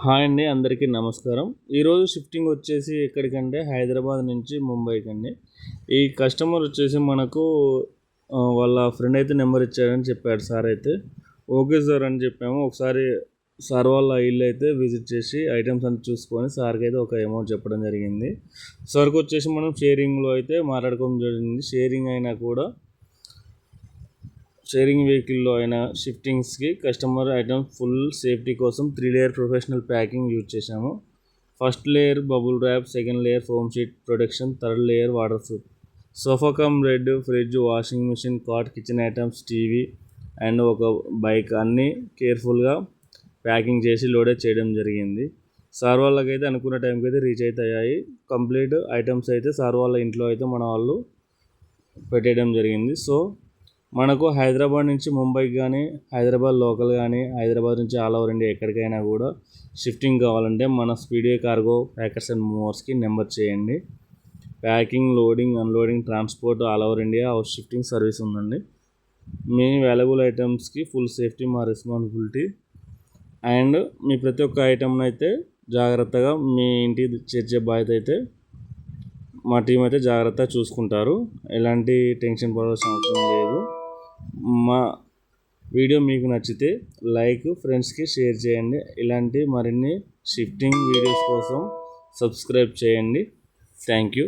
Hi అండి, అందరికీ నమస్కారం. ఈరోజు షిఫ్టింగ్ వచ్చేసి ఎక్కడికంటే హైదరాబాద్ నుంచి ముంబైకి అండి. ఈ కస్టమర్ వచ్చేసి మనకు వాళ్ళ ఫ్రెండ్ అయితే నెంబర్ ఇచ్చారని చెప్పాడు సార్ అయితే. ఓకే సార్ అని చెప్పాము. ఒకసారి సార్ వాళ్ళ ఇల్లు అయితే విజిట్ చేసి ఐటమ్స్ అన్ని చూసుకొని సార్కి అయితే ఒక అమౌంట్ చెప్పడం జరిగింది. సార్కి వచ్చేసి మనం షేరింగ్లో అయితే మాట్లాడుకోవడం జరిగింది. షేరింగ్ వెహికల్లో అయినా షిఫ్టింగ్స్కి కస్టమర్ ఐటమ్ ఫుల్ సేఫ్టీ కోసం 3 లేయర్ ప్రొఫెషనల్ ప్యాకింగ్ యూజ్ చేశాము. First layer bubble wrap, second layer foam sheet protection, third layer waterproof. Sofa cum bed, fridge, washing machine, cot, kitchen items, TV and ఒక bike అన్నీ కేర్ఫుల్గా packing చేసి లోడే చేయడం జరిగింది. Sir వాళ్ళకైతే అనుకున్న టైంకి అయితే రీచ్ అయితే అయ్యాయి. కంప్లీట్ ఐటమ్స్ అయితే సార్ వాళ్ళ ఇంట్లో అయితే మన వాళ్ళు పెట్టేయడం జరిగింది. సో మనకు హైదరాబాద్ నుంచి ముంబైకి కానీ, హైదరాబాద్ లోకల్ కానీ, హైదరాబాద్ నుంచి ఆల్ ఓవర్ ఇండియా ఎక్కడికైనా కూడా షిఫ్టింగ్ కావాలంటే మన స్పీడ్వే కార్గో ప్యాకర్స్ అండ్ మూవర్స్కి నెంబర్ చేయండి. Packing, loading, unloading, transport all over India house shifting service ఉందండి. మీ వాల్యుబుల్ ఐటమ్స్కి ఫుల్ సేఫ్టీ మా రెస్పాన్సిబిలిటీ. అండ్ మీ ప్రతి ఒక్క ఐటమ్ని అయితే జాగ్రత్తగా మీ ఇంటికి చేర్చే బాధ్యత అయితే మా టీం అయితే జాగ్రత్తగా చూసుకుంటారు. ఎలాంటి టెన్షన్ పడాల్సిన అవసరం లేదు. మా వీడియో మీకు నచ్చితే లైక్, ఫ్రెండ్స్కి షేర్ చేయండి. ఇలాంటి మరిన్ని షిఫ్టింగ్ వీడియోస్ కోసం సబ్స్క్రైబ్ చేయండి. Thank you.